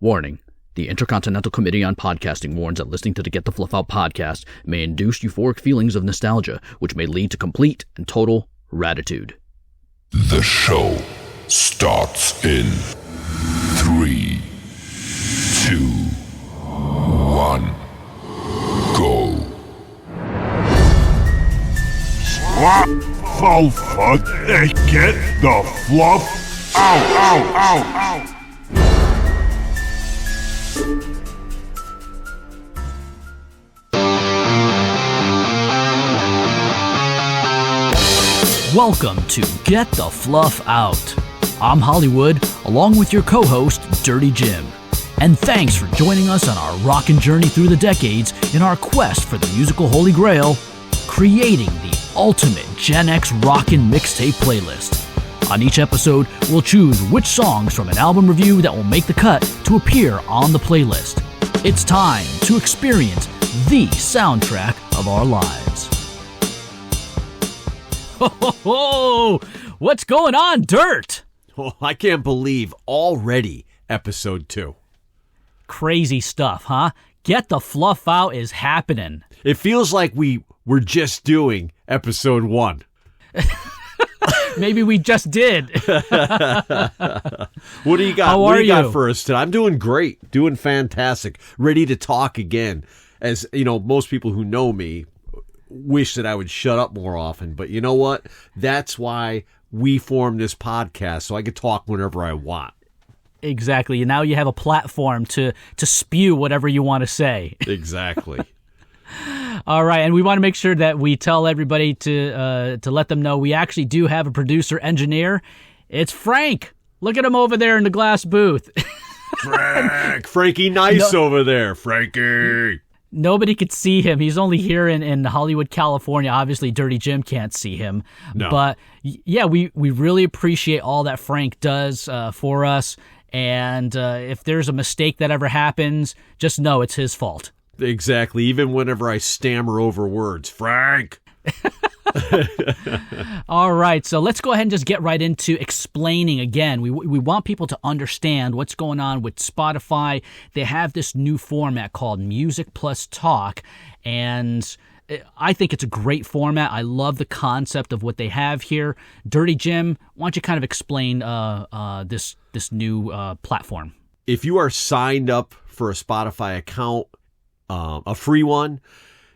Warning. The Intercontinental Committee on Podcasting warns that listening to the Get the Fluff Out podcast may induce euphoric feelings of nostalgia, which may lead to complete and total ratitude. The show starts in 3, 2, 1, go. Fluff, get the fluff out. Welcome to Get the Fluff Out. I'm Hollywood, along with your co-host, Dirty Jim. And thanks for joining us on our rockin' journey through the decades in our quest for the musical Holy Grail, creating the ultimate Gen X rockin' mixtape playlist. On each episode, we'll choose which songs from an album review that will make the cut to appear on the playlist. It's time to experience the soundtrack of our lives. Ho, ho, ho! What's going on, Dirt? Oh, I can't believe already episode 2. Crazy stuff, huh? Get the Fluff Out is happening. It feels like we were just doing episode 1. Maybe we just did. What do you got? How what are do you got you? for us today? I'm doing great, doing fantastic, ready to talk again. As you know, most people who know me wish that I would shut up more often, but you know what? That's why we formed this podcast, so I could talk whenever I want. Exactly. And now you have a platform to spew whatever you want to say. Exactly. All right, and we want to make sure that we tell everybody to let them know we actually do have a producer engineer. It's Frank. Look at him over there in the glass booth. Frankie Nice over there. Frankie. Nobody could see him. He's only here in Hollywood, California. Obviously, Dirty Jim can't see him. No. But, yeah, we really appreciate all that Frank does for us. And if there's a mistake that ever happens, just know it's his fault. Exactly. Even whenever I stammer over words. Frank. All right, so let's go ahead and just get right into explaining again. We want people to understand what's going on with Spotify. They have this new format called Music Plus Talk, and I think it's a great format. I love the concept of what they have here. Dirty Jim, why don't you kind of explain this new platform? If you are signed up for a Spotify account, a free one,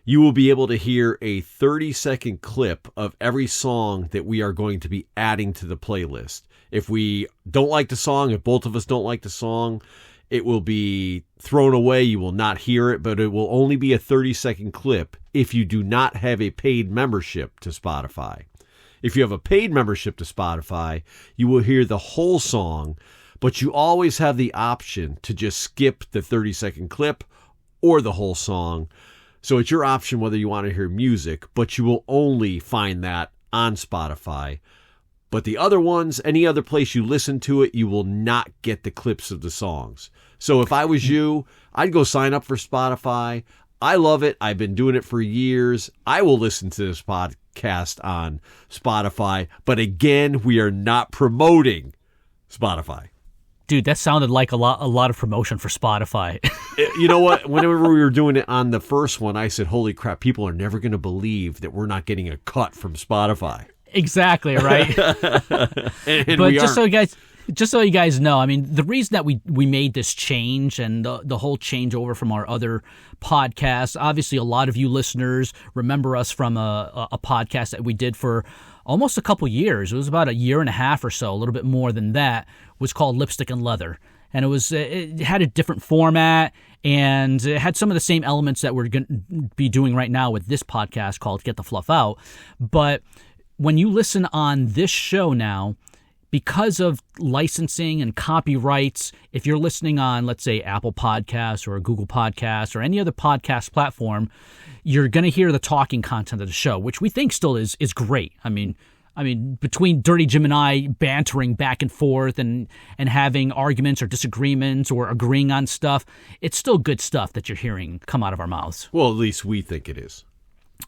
you will be able to hear a 30-second clip of every song that we are going to be adding to the playlist. If we don't like the song, if both of us don't like the song, it will be thrown away. You will not hear it, but it will only be a 30-second clip if you do not have a paid membership to Spotify. If you have a paid membership to Spotify, you will hear the whole song, but you always have the option to just skip the 30-second clip or the whole song. So it's your option whether you want to hear music, but you will only find that on Spotify. But the other ones, any other place you listen to it, you will not get the clips of the songs. So if I was you, I'd go sign up for Spotify. I love it. I've been doing it for years. I will listen to this podcast on Spotify. But again, we are not promoting Spotify. Dude, that sounded like a lot of promotion for Spotify. You know what? Whenever we were doing it on the first one, I said, holy crap, people are never going to believe that we're not getting a cut from Spotify. Exactly, right? And but we just aren't. so you guys know, I mean, the reason that we made this change and the whole changeover from our other podcasts, obviously a lot of you listeners remember us from a podcast that we did for almost a couple years. It was about a year and a half or so, a little bit more than that. It was called Lipstick and Leather. And it had a different format, and it had some of the same elements that we're going to be doing right now with this podcast called Get the Fluff Out. But when you listen on this show now, because of licensing and copyrights, if you're listening on, let's say, Apple Podcasts or Google Podcasts or any other podcast platform, you're going to hear the talking content of the show, which we think still is great. I mean, between Dirty Jim and I bantering back and forth and having arguments or disagreements or agreeing on stuff, it's still good stuff that you're hearing come out of our mouths. Well, at least we think it is.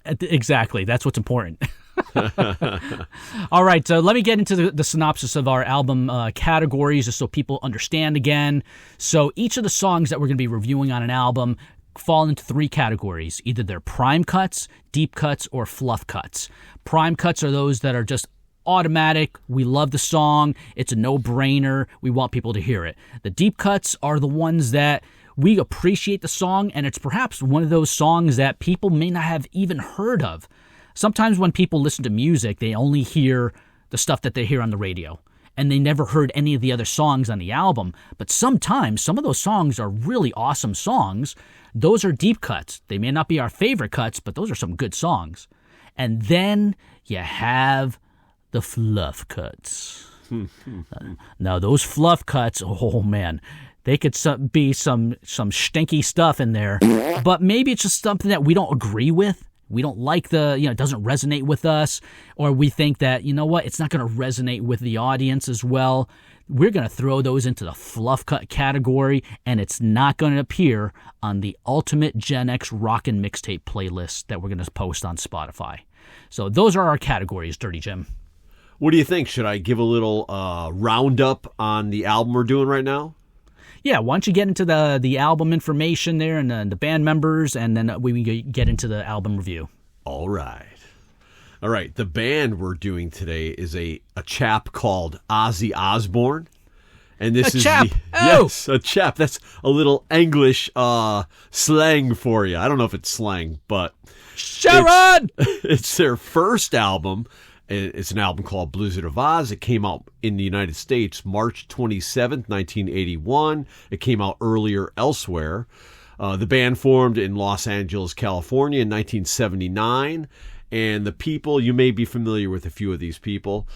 Exactly. That's what's important. All right, let me get into the synopsis of our album categories just so people understand again. So each of the songs that we're going to be reviewing on an album fall into 3 categories. Either they're prime cuts, deep cuts, or fluff cuts. Prime cuts are those that are just automatic. We love the song. It's a no-brainer. We want people to hear it. The deep cuts are the ones that we appreciate the song, and it's perhaps one of those songs that people may not have even heard of. Sometimes when people listen to music, they only hear the stuff that they hear on the radio, and they never heard any of the other songs on the album. But sometimes some of those songs are really awesome songs. Those are deep cuts. They may not be our favorite cuts, but those are some good songs. And then you have the fluff cuts. Now, those fluff cuts, oh man, they could be some stinky stuff in there. But maybe it's just something that we don't agree with. We don't like it doesn't resonate with us, or we think that, you know what, it's not going to resonate with the audience as well. We're going to throw those into the fluff cut category, and it's not going to appear on the Ultimate Gen X Rockin' Mixtape playlist that we're going to post on Spotify. So those are our categories, Dirty Jim. What do you think? Should I give a little roundup on the album we're doing right now? Yeah, why don't you get into the album information there and the band members, and then we get into the album review. All right. The band we're doing today is a chap called Ozzy Osbourne. And this is chap. Yes, a chap. That's a little English slang for you. I don't know if it's slang, but Sharon! It's their first album. It's an album called Blizzard of Oz. It came out in the United States March 27th, 1981. It came out earlier elsewhere. The band formed in Los Angeles, California in 1979. And the people, you may be familiar with a few of these people,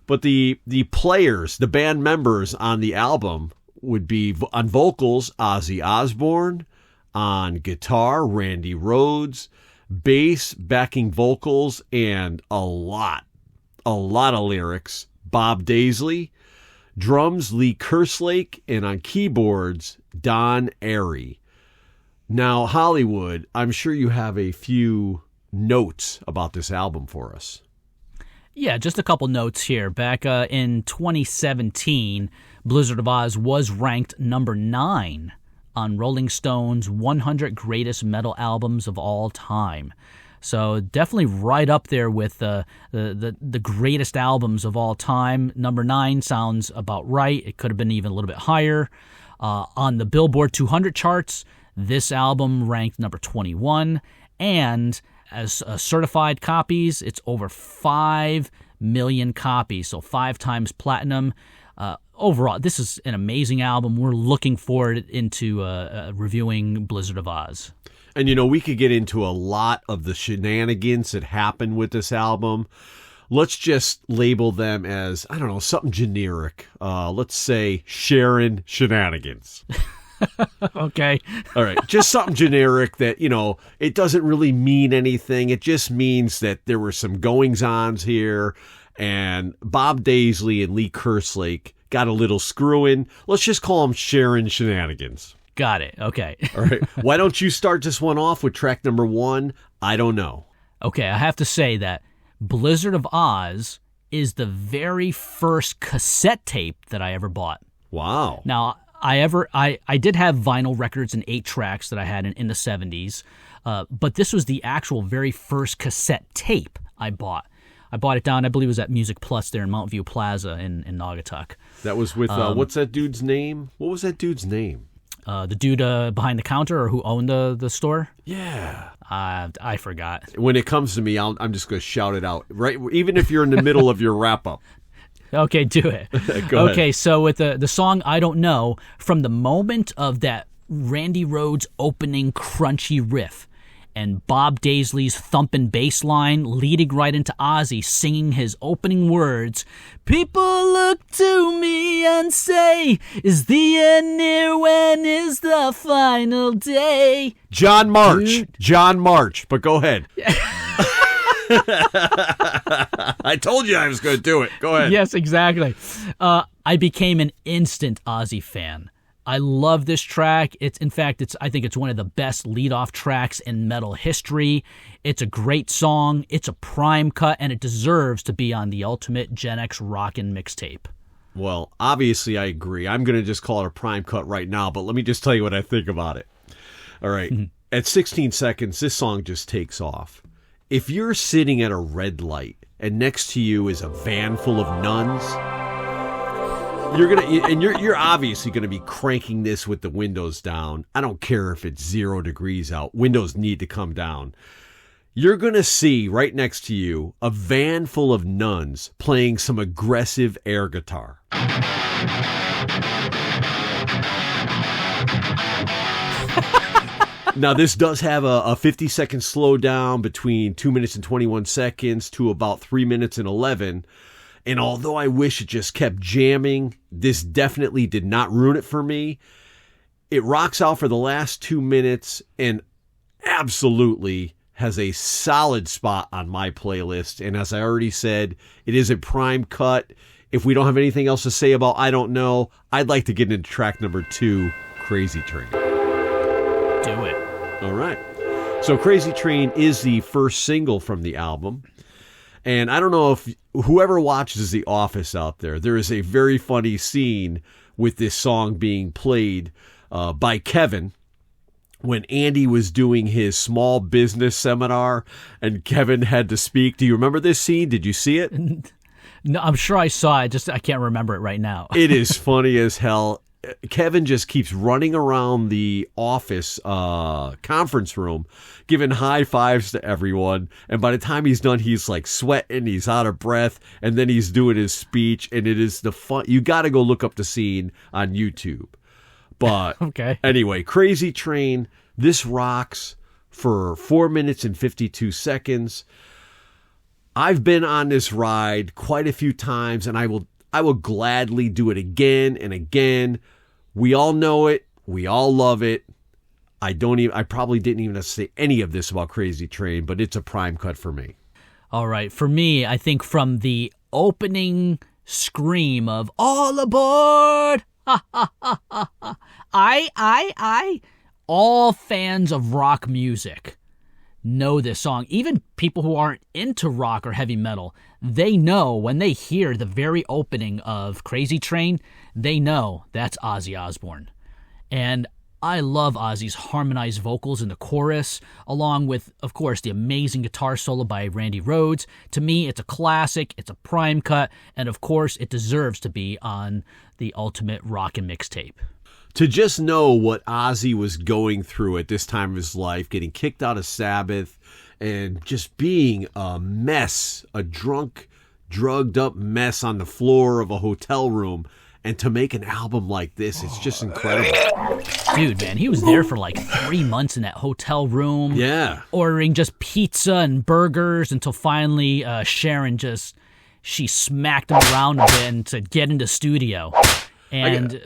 but the players, the band members on the album would be on vocals, Ozzy Osbourne, on guitar, Randy Rhoads, bass, backing vocals, and a lot of lyrics, Bob Daisley, drums, Lee Kerslake, and on keyboards, Don Airey. Now, Hollywood, I'm sure you have a few notes about this album for us. Yeah, just a couple notes here. Back in 2017, Blizzard of Oz was ranked number 9 on Rolling Stone's 100 Greatest Metal Albums of All Time. So definitely right up there with the greatest albums of all time. Number 9 sounds about right. It could have been even a little bit higher. On the Billboard 200 charts, this album ranked number 21. And as certified copies, it's over 5 million copies, so 5 times platinum. Overall, this is an amazing album. We're looking forward into reviewing Blizzard of Oz. And, we could get into a lot of the shenanigans that happened with this album. Let's just label them as, I don't know, something generic. Let's say Sharon shenanigans. Okay. All right. Just something generic that, it doesn't really mean anything. It just means that there were some goings-ons here, and Bob Daisley and Lee Kerslake got a little screw-in. Let's just call them Sharon shenanigans. Got it. Okay. All right. Why don't you start this one off with track number 1, I Don't Know. Okay, I have to say that Blizzard of Oz is the very first cassette tape that I ever bought. Wow. Now, I did have vinyl records and 8 tracks that I had in the 70s, but this was the actual very first cassette tape I bought. I bought it down, I believe it was at Music Plus there in Mount View Plaza in Naugatuck. That was with, what's that dude's name? What was that dude's name? The dude behind the counter, or who owned the store? Yeah. I forgot. When it comes to me, I'm just going to shout it out, right? Even if you're in the middle of your wrap-up. Okay, do it. Go okay, ahead. So with the song I Don't Know, from the moment of that Randy Rhoads opening crunchy riff and Bob Daisley's thumping bass line leading right into Ozzy singing his opening words, people look to me and say, is the end near? When is the final day? John March, but go ahead. I told you I was going to do it. Go ahead. Yes, exactly. I became an instant Ozzy fan. I love this track. I think it's one of the best lead-off tracks in metal history. It's a great song. It's a prime cut, and it deserves to be on the Ultimate Gen X Rockin' mixtape. Well, obviously I agree. I'm going to just call it a prime cut right now, but let me just tell you what I think about it. All right. At 16 seconds, this song just takes off. If you're sitting at a red light and next to you is a van full of nuns, you're obviously gonna be cranking this with the windows down. I don't care if it's 0 degrees out. Windows need to come down. You're gonna see right next to you a van full of nuns playing some aggressive air guitar. Now, this does have a 50-second slowdown between 2 minutes and 21 seconds to about 3 minutes and 11. And although I wish it just kept jamming, this definitely did not ruin it for me. It rocks out for the last 2 minutes and absolutely has a solid spot on my playlist. And as I already said, it is a prime cut. If we don't have anything else to say about I Don't Know, I'd like to get into track number 2, Crazy Train. Do it. All right. So Crazy Train is the first single from the album. And I don't know if whoever watches The Office out there is a very funny scene with this song being played by Kevin when Andy was doing his small business seminar and Kevin had to speak. Do you remember this scene? Did you see it? No, I'm sure I saw it. I can't remember it right now. It is funny as hell. Kevin just keeps running around the office conference room, giving high fives to everyone. And by the time he's done, he's like sweating, he's out of breath, and then he's doing his speech. And it is the fun. You got to go look up the scene on YouTube. But okay. Anyway, Crazy Train, this rocks for 4 minutes and 52 seconds. I've been on this ride quite a few times, and I will gladly do it again and again. We all know it. We all love it. I probably didn't even have to say any of this about Crazy Train, but it's a prime cut for me. All right. For me, I think from the opening scream of all aboard, all fans of rock music know this song. Even people who aren't into rock or heavy metal, they know when they hear the very opening of Crazy Train, they know that's Ozzy Osbourne. And I love Ozzy's harmonized vocals in the chorus, along with, of course, the amazing guitar solo by Randy Rhoads. To me, it's a classic, it's a prime cut, and of course, it deserves to be on the Ultimate Rockin' mixtape. To just know what Ozzy was going through at this time of his life, getting kicked out of Sabbath and just being a mess, a drunk, drugged up mess on the floor of a hotel room, and to make an album like this, it's just incredible. Dude, man, he was there for like 3 months in that hotel room. Yeah. Ordering just pizza and burgers until finally Sharon she smacked him around a bit and said, get into studio. And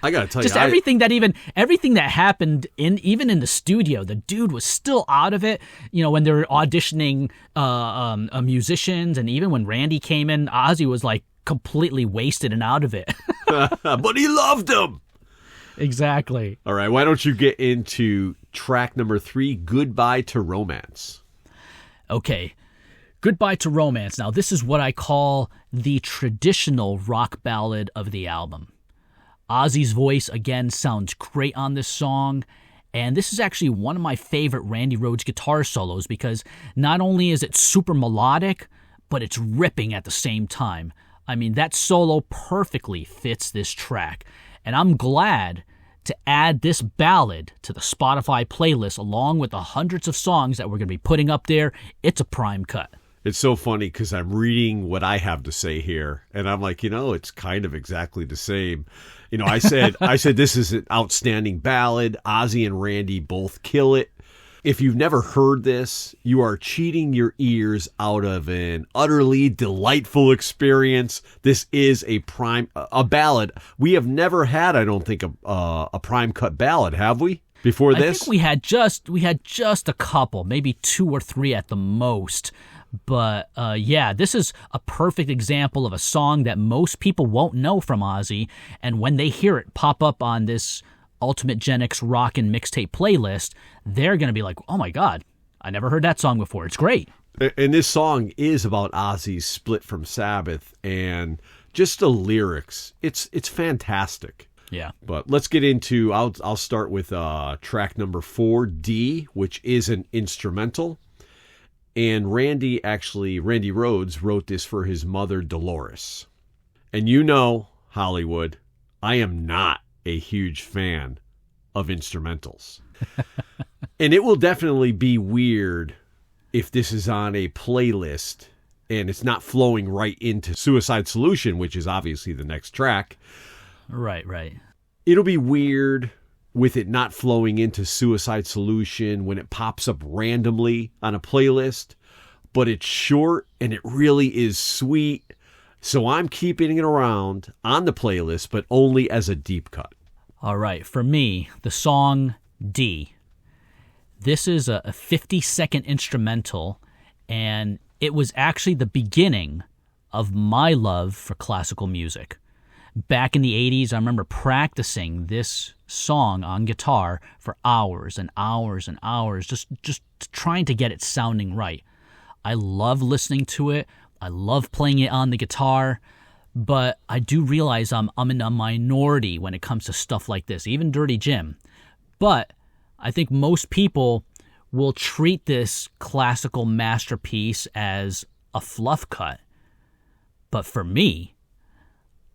I gotta tell just you, everything that happened even in the studio, the dude was still out of it. You know, when they were auditioning musicians, and even when Randy came in, Ozzy was like completely wasted and out of it. But he loved him. Exactly. All right, why don't you get into track number 3, Goodbye to Romance? Okay. Goodbye to Romance. Now, this is what I call the traditional rock ballad of the album. Ozzy's voice, again, sounds great on this song, and this is actually one of my favorite Randy Rhoads guitar solos because not only is it super melodic, but it's ripping at the same time. I mean, that solo perfectly fits this track, and I'm glad to add this ballad to the Spotify playlist along with the hundreds of songs that we're going to be putting up there. It's a prime cut. It's so funny because I'm reading what I have to say here, and I'm like, it's kind of exactly the same. I said this is an outstanding ballad. Ozzy and Randy both kill it. If you've never heard this, you are cheating your ears out of an utterly delightful experience. This is a ballad. We have never had, I don't think, a prime cut ballad, have we? Before this? I think we had just a couple, maybe 2 or 3 at the most. But yeah, this is a perfect example of a song that most people won't know from Ozzy, and when they hear it pop up on this Ultimate Gen X Rockin' Mixtape playlist, they're going to be like, oh my God, I never heard that song before. It's great. And this song is about Ozzy's split from Sabbath, and just the lyrics. It's fantastic. Yeah. But let's get into, I'll start with track number 4, D, which is an instrumental. And Randy Rhoads wrote this for his mother, Dolores. And you know, Hollywood, I am not a huge fan of instrumentals. And it will definitely be weird if this is on a playlist and it's not flowing right into Suicide Solution, which is obviously the next track. Right. It'll be weird with it not flowing into Suicide Solution when it pops up randomly on a playlist, but it's short and it really is sweet. So I'm keeping it around on the playlist, but only as a deep cut. All right, for me, the song D. This is a 50-second instrumental, and it was actually the beginning of my love for classical music. Back in the 80s, I remember practicing this song on guitar for hours and hours and hours, just trying to get it sounding right. I love listening to it. I love playing it on the guitar, but I do realize I'm in a minority when it comes to stuff like this, even Dirty Jim. But I think most people will treat this classical masterpiece as a fluff cut. But for me,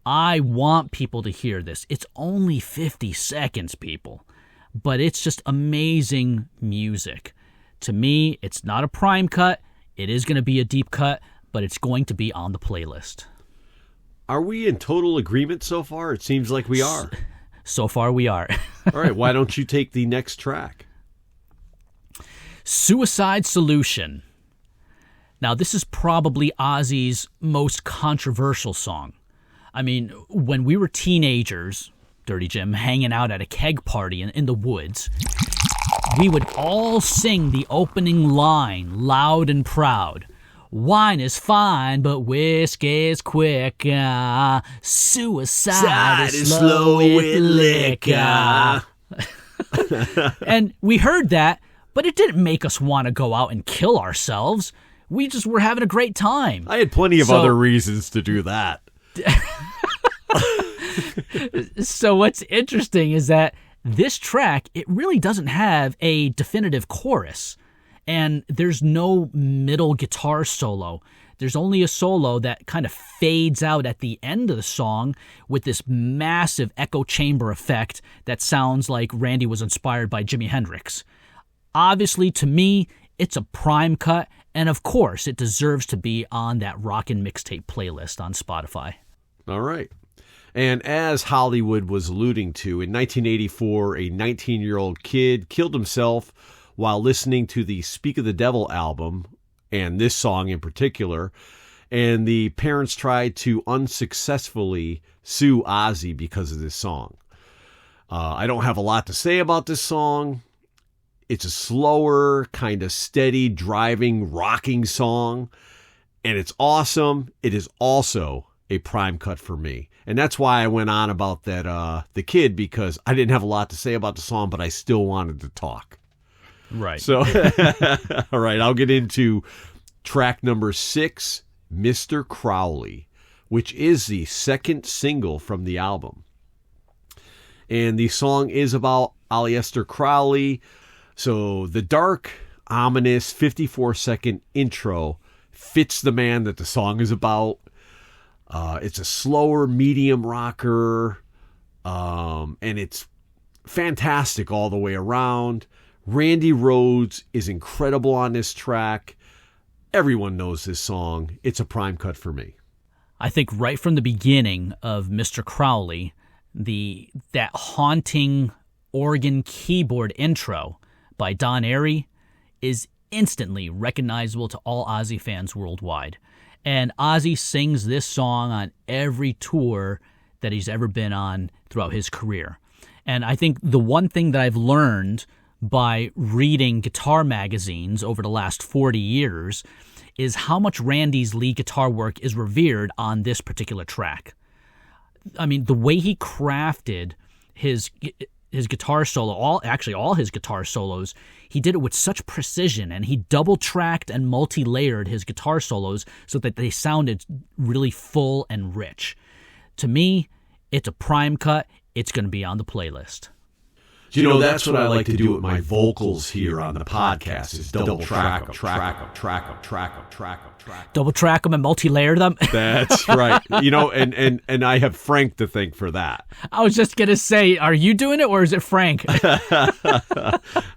I want people to hear this. It's only 50 seconds, people, but it's just amazing music. To me, it's not a prime cut. It is going to be a deep cut, but it's going to be on the playlist. Are we in total agreement so far? It seems like we are. So far, we are. All right, why don't you take the next track? Suicide Solution. Now, this is probably Ozzy's most controversial song. I mean, when we were teenagers, Dirty Jim, hanging out at a keg party in the woods, we would all sing the opening line loud and proud. Wine is fine, but whiskey's quick. Suicide is slow with liquor. And we heard that, but it didn't make us want to go out and kill ourselves. We just were having a great time. I had plenty of other reasons to do that. So what's interesting is that this track, it really doesn't have a definitive chorus, and there's no middle guitar solo. There's only a solo that kind of fades out at the end of the song with this massive echo chamber effect that sounds like Randy was inspired by Jimi Hendrix. Obviously, to me, it's a prime cut, and of course, it deserves to be on that Rockin' Mixtape playlist on Spotify. All right. And as Hollywood was alluding to, in 1984, a 19-year-old kid killed himself while listening to the Speak of the Devil album, and this song in particular, and the parents tried to unsuccessfully sue Ozzy because of this song. I don't have a lot to say about this song. It's a slower, kind of steady, driving, rocking song, and it's awesome. It is also a prime cut for me. And that's why I went on about that the kid, because I didn't have a lot to say about the song, but I still wanted to talk. Right. So, all right, I'll get into track number 6, Mr. Crowley, which is the second single from the album. And the song is about Aleister Crowley. So the dark, ominous 54-second intro fits the man that the song is about. It's a slower, medium rocker, and it's fantastic all the way around. Randy Rhoads is incredible on this track. Everyone knows this song. It's a prime cut for me. I think right from the beginning of Mr. Crowley, that haunting organ keyboard intro by Don Airey is instantly recognizable to all Ozzy fans worldwide. And Ozzy sings this song on every tour that he's ever been on throughout his career. And I think the one thing that I've learned by reading guitar magazines over the last 40 years is how much Randy's lead guitar work is revered on this particular track. I mean, the way he crafted his guitar solo, all his guitar solos, he did it with such precision, and he double-tracked and multi-layered his guitar solos so that they sounded really full and rich. To me, it's a prime cut. It's going to be on the playlist. You know, that's what I like to do with my vocals here on the podcast is double track them. Double track them and multi-layer them? That's right. You know, and I have Frank to thank for that. I was just going to say, are you doing it or is it Frank?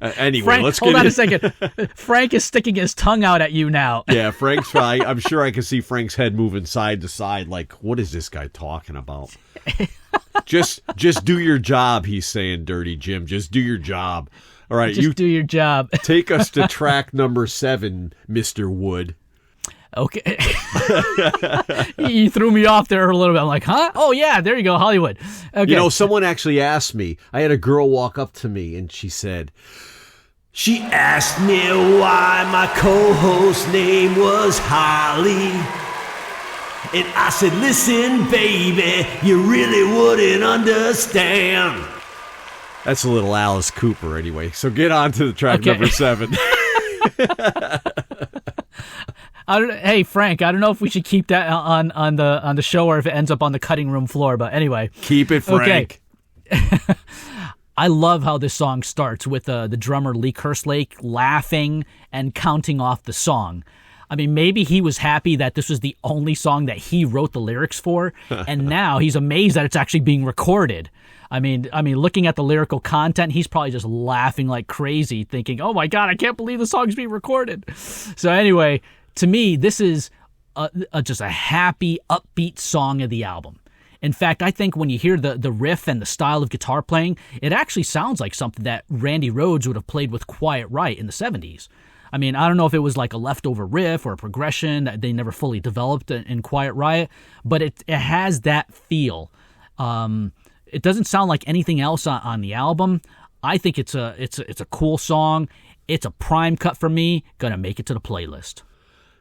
Anyway, Frank, let's hold on a second. Frank is sticking his tongue out at you now. Yeah, Frank's right. I'm sure I can see Frank's head moving side to side like, what is this guy talking about? Just do your job, he's saying, Dirty Jim. Just do your job. All right, Just do your job. Take us to track number 7, Mr. Wood. Okay. You threw me off there a little bit. I'm like, huh? Oh, yeah, there you go, Hollywood. Okay. You know, someone actually asked me. I had a girl walk up to me, and she asked me why my co-host's name was Holly. And I said, listen, baby, you really wouldn't understand. That's a little Alice Cooper anyway. So get on to the track number 7. Hey, Frank, I don't know if we should keep that on the show or if it ends up on the cutting room floor, but anyway. Keep it, Frank. Okay. I love how this song starts with the drummer Lee Kerslake laughing and counting off the song. I mean, maybe he was happy that this was the only song that he wrote the lyrics for, and now he's amazed that it's actually being recorded. I mean, looking at the lyrical content, he's probably just laughing like crazy, thinking, "Oh my God, I can't believe the song's being recorded." So anyway, to me, this is just a happy, upbeat song of the album. In fact, I think when you hear the riff and the style of guitar playing, it actually sounds like something that Randy Rhoads would have played with Quiet Riot in the 70s. I mean, I don't know if it was like a leftover riff or a progression that they never fully developed in Quiet Riot, but it has that feel. It doesn't sound like anything else on the album. I think it's a cool song. It's a prime cut for me. Gonna make it to the playlist.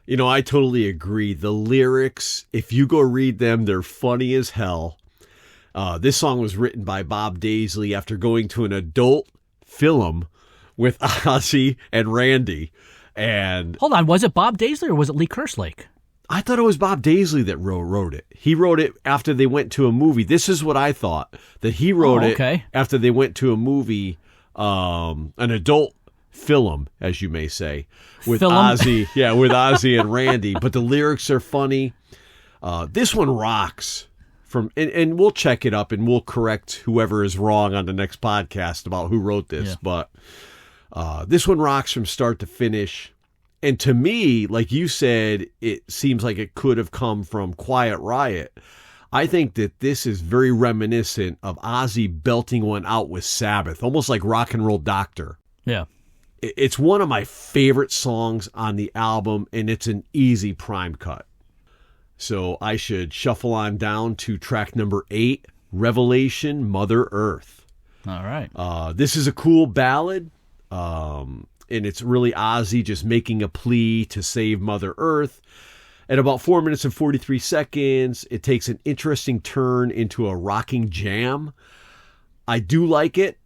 You know, I totally agree. The lyrics, if you go read them, they're funny as hell. This song was written by Bob Daisley after going to an adult film with Ozzy and Randy. And hold on, was it Bob Daisley or was it Lee Kerslake? I thought it was Bob Daisley that wrote it. He wrote it after they went to a movie. This is what I thought, that he wrote it after they went to a movie, an adult film, as you may say, with Ozzy. Yeah, with Ozzy and Randy. But the lyrics are funny. This one rocks. And we'll check it up and we'll correct whoever is wrong on the next podcast about who wrote this. Yeah. But this one rocks from start to finish. And to me, like you said, it seems like it could have come from Quiet Riot. I think that this is very reminiscent of Ozzy belting one out with Sabbath, almost like Rock and Roll Doctor. Yeah. It's one of my favorite songs on the album, and it's an easy prime cut. So I should shuffle on down to track number 8, Revelation, Mother Earth. All right. This is a cool ballad. And it's really Ozzy just making a plea to save Mother Earth. At about 4 minutes and 43 seconds, it takes an interesting turn into a rocking jam. I do like it,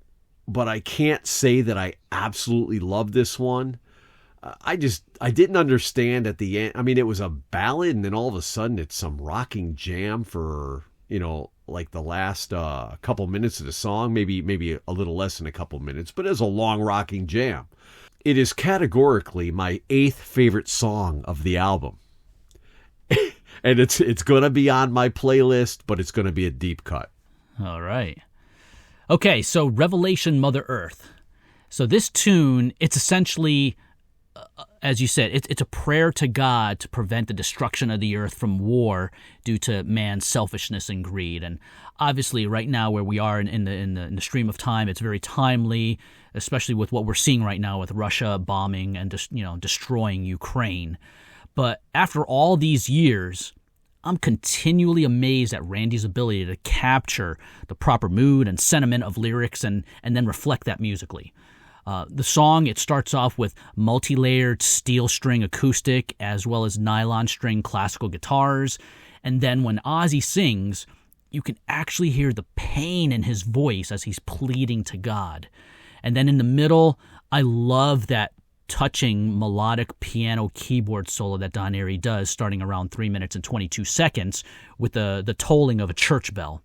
but I can't say that I absolutely love this one. I didn't understand at the end. I mean, it was a ballad, and then all of a sudden it's some rocking jam for, like the last couple minutes of the song, maybe a little less than a couple minutes, but it's a long rocking jam. It is categorically my 8th favorite song of the album. And it's going to be on my playlist, but it's going to be a deep cut. All right. Okay, so Revelation, Mother Earth. So this tune, it's essentially, as you said, it's a prayer to God to prevent the destruction of the earth from war due to man's selfishness and greed. And obviously right now where we are in the stream of time, it's very timely, especially with what we're seeing right now with Russia bombing and destroying Ukraine. But after all these years, I'm continually amazed at Randy's ability to capture the proper mood and sentiment of lyrics and then reflect that musically. The song, it starts off with multi-layered steel string acoustic as well as nylon string classical guitars. And then when Ozzy sings, you can actually hear the pain in his voice as he's pleading to God. And then in the middle, I love that touching melodic piano keyboard solo that Don Airey does, starting around 3 minutes and 22 seconds with the tolling of a church bell.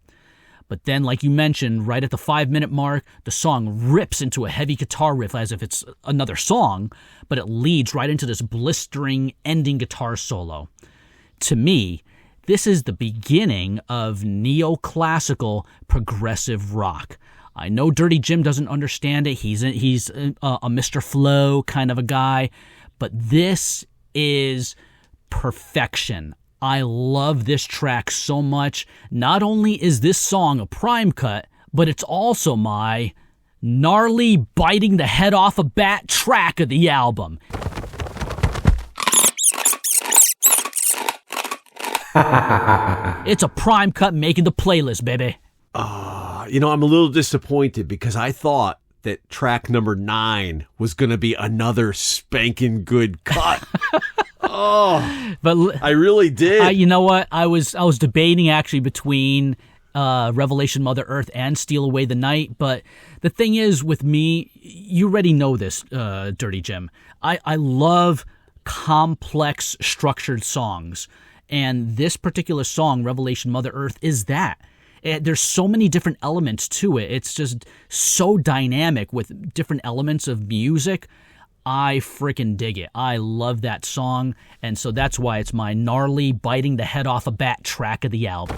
But then, like you mentioned, right at the 5-minute mark, the song rips into a heavy guitar riff as if it's another song, but it leads right into this blistering ending guitar solo. To me, this is the beginning of neoclassical progressive rock. I know Dirty Jim doesn't understand it. He's a Mr. Flow kind of a guy, but this is perfection. I love this track so much. Not only is this song a prime cut, but it's also my gnarly biting the head off a bat track of the album. It's a prime cut making the playlist, baby. I'm a little disappointed because I thought that track number 9 was going to be another spanking good cut. But I really did. You know what? I was debating actually between Revelation Mother Earth and Steal Away the Night, but the thing is with me, you already know this, Dirty Jim. I love complex structured songs, and this particular song, Revelation Mother Earth, is that. There's so many different elements to it. It's just so dynamic with different elements of music. I freaking dig it. I love that song, and so that's why it's my gnarly biting the head off a bat track of the album.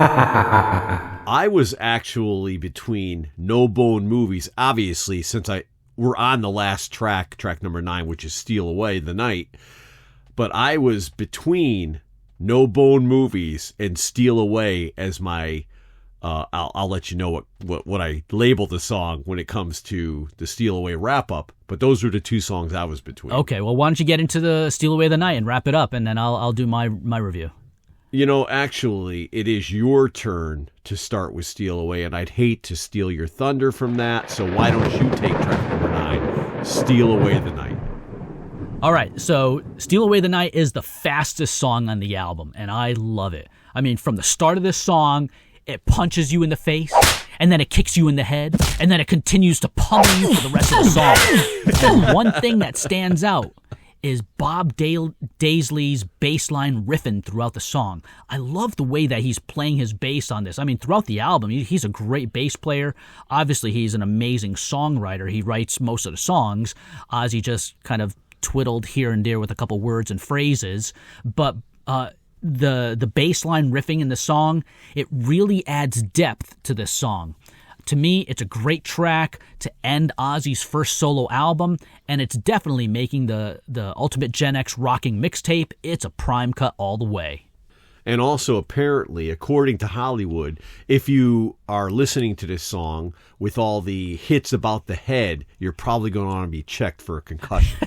I was actually between No Bone Movies, obviously, since we're on the last track number 9, which is Steal Away the Night. But I was between No Bone Movies and Steal Away as my, I'll let you know what I label the song when it comes to the Steal Away wrap-up. But those were the 2 songs I was between. Okay, well, why don't you get into the Steal Away the Night and wrap it up, and then I'll do my review. Actually, it is your turn to start with Steal Away, and I'd hate to steal your thunder from that, so why don't you take track number 9, Steal Away the Night. All right, so Steal Away the Night is the fastest song on the album, and I love it. I mean, from the start of this song, it punches you in the face, and then it kicks you in the head, and then it continues to pummel you for the rest of the song. And one thing that stands out is Bob Daisley's bass line riffing throughout the song. I love the way that he's playing his bass on this. I mean, throughout the album, he's a great bass player. Obviously, he's an amazing songwriter. He writes most of the songs. Ozzy just kind of twiddled here and there with a couple words and phrases, but the bass line riffing in the song, it really adds depth to this song. To me, it's a great track to end Ozzy's first solo album, and it's definitely making the Ultimate Gen X rocking mixtape. It's a prime cut all the way. And also, apparently, according to Hollywood, if you are listening to this song with all the hits about the head, you're probably going to want to be checked for a concussion.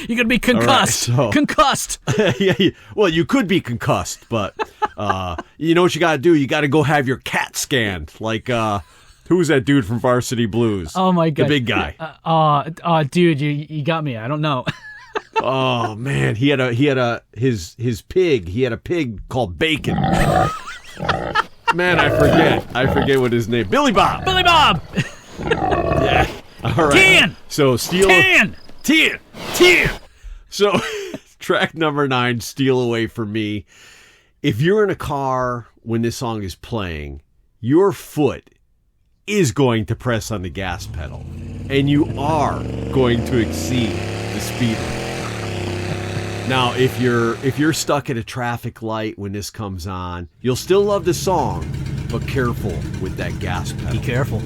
You're going to be concussed. Right, so, concussed. Yeah, well, you could be concussed, but you know what you got to do? You got to go have your CAT scanned. Like, who's that dude from Varsity Blues? Oh, my God. The big guy. Dude, you got me. I don't know. Oh, man. His pig. He had a pig called Bacon. Man, I forget what his name. Billy Bob. Billy Bob. Yeah. All right. Tan. So Tan. So track number 9, Steal Away for me. If you're in a car when this song is playing, your foot is going to press on the gas pedal, and you are going to exceed the speed limit. Now, if you're stuck at a traffic light when this comes on, you'll still love the song, but careful with that gas pedal. Be careful.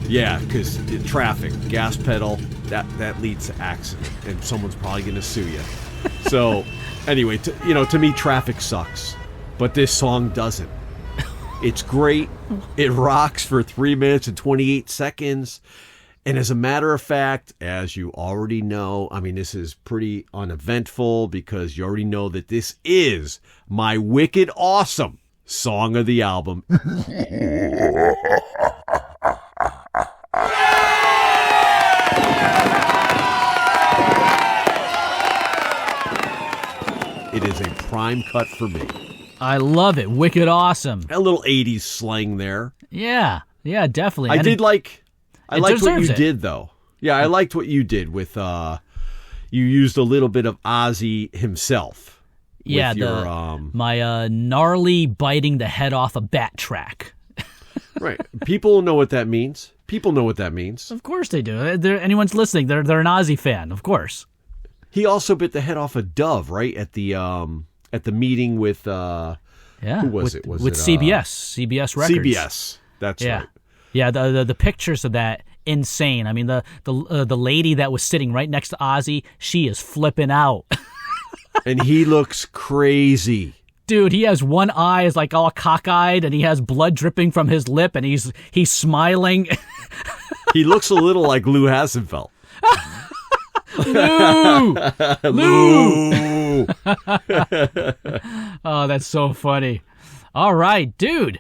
Yeah, because traffic, gas pedal, that leads to accident, and someone's probably going to sue you. So, anyway, to me, traffic sucks, but this song doesn't. It's great. It rocks for 3 minutes and 28 seconds. And as a matter of fact, as you already know, I mean, this is pretty uneventful because you already know that this is my wicked awesome song of the album. It is a prime cut for me. I love it. Wicked awesome. A little 80s slang there. Yeah, definitely. I liked what you it. did, though. Yeah, I liked what you did with, you used a little bit of Ozzy himself. Yeah, with your, my gnarly biting the head off a bat track. Right. People know what that means. Of course they do. Anyone's listening, they're an Ozzy fan, of course. He also bit the head off a dove, right? At the meeting with who was it? Was with it CBS Records? CBS. That's right. Yeah, the pictures of that, insane. I mean, the lady that was sitting right next to Ozzy, she is flipping out. And he looks crazy. Dude, he has one eye is like all cockeyed, and he has blood dripping from his lip, and he's smiling. He looks a little like Lou Hassenfeld. Lou! Oh, that's so funny. All right, dude.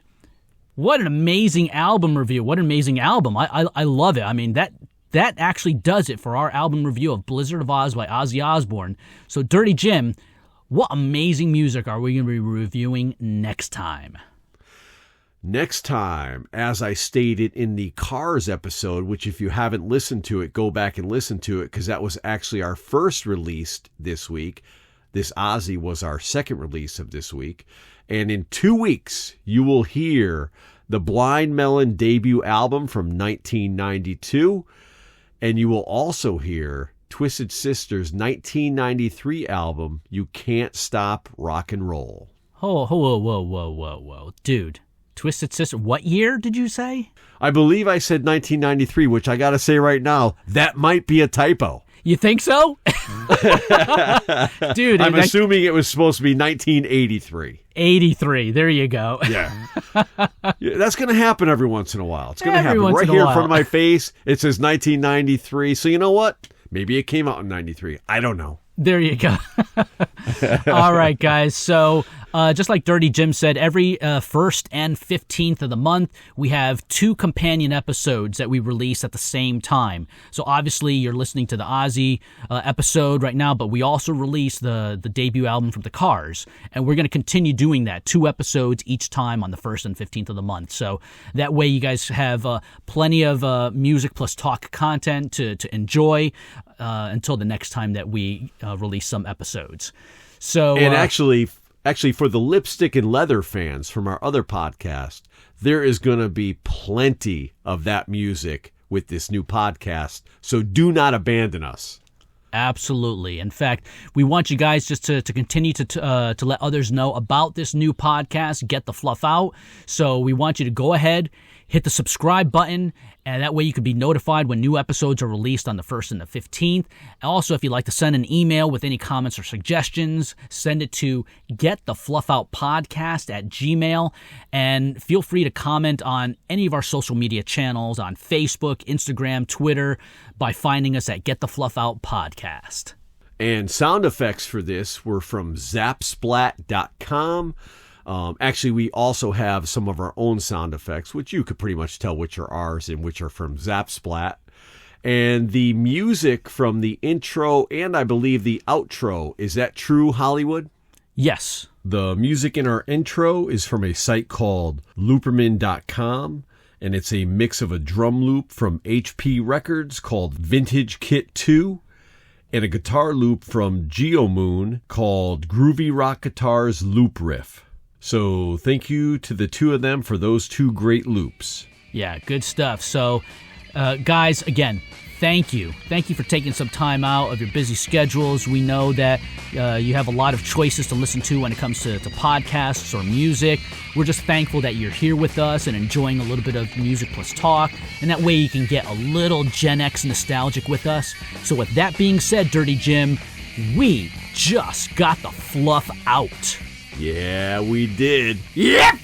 What an amazing album review. What an amazing album. I love it. I mean, that actually does it for our album review of Blizzard of Oz by Ozzy Osbourne. So, Dirty Jim, what amazing music are we going to be reviewing next time? Next time, as I stated in the Cars episode, which if you haven't listened to it, go back and listen to it, because that was actually our first release this week. This Ozzy was our second release of this week. And in 2 weeks, you will hear the Blind Melon debut album from 1992. And you will also hear Twisted Sister's 1993 album, You Can't Stop Rock and Roll. Whoa. Dude. Twisted Sister, what year did you say? I believe I said 1993, which I got to say right now, that might be a typo. You think so? Dude, I'm assuming it was supposed to be 1983. 83, there you go. Yeah. That's going to happen every once in a while. It's going to happen. Right here in front of my face, it says 1993. So you know what? Maybe it came out in 93. I don't know. There you go. All right, guys. So just like Dirty Jim said, every 1st and 15th of the month, we have 2 companion episodes that we release at the same time. So obviously, you're listening to the Ozzy episode right now, but we also release the debut album from the Cars. And we're going to continue doing that, 2 episodes each time on the 1st and 15th of the month. So that way you guys have plenty of music plus talk content to enjoy until the next time that we release some episodes. So, and actually, for the Lipstick and Leather fans from our other podcast, there is going to be plenty of that music with this new podcast. So do not abandon us. Absolutely. In fact, we want you guys just to continue to let others know about this new podcast, Get the Fluff Out. So we want you to go ahead, hit the subscribe button, and that way you can be notified when new episodes are released on the 1st and the 15th. Also, if you'd like to send an email with any comments or suggestions, send it to getthefluffoutpodcast@gmail.com, and feel free to comment on any of our social media channels on Facebook, Instagram, Twitter, by finding us at Get the Fluff Out Podcast. And sound effects for this were from zapsplat.com. Actually, we also have some of our own sound effects, which you could pretty much tell which are ours and which are from Zapsplat. And the music from the intro and I believe the outro, is that true, Hollywood? Yes. The music in our intro is from a site called looperman.com, and it's a mix of a drum loop from HP Records called Vintage Kit 2 and a guitar loop from GeoMoon called Groovy Rock Guitars Loop Riff. So thank you to the 2 of them for those 2 great loops. Yeah, good stuff. So, guys, again, thank you. Thank you for taking some time out of your busy schedules. We know that you have a lot of choices to listen to when it comes to podcasts or music. We're just thankful that you're here with us and enjoying a little bit of music plus talk. And that way you can get a little Gen X nostalgic with us. So with that being said, Dirty Jim, we just got the fluff out. Yeah, we did. Yep.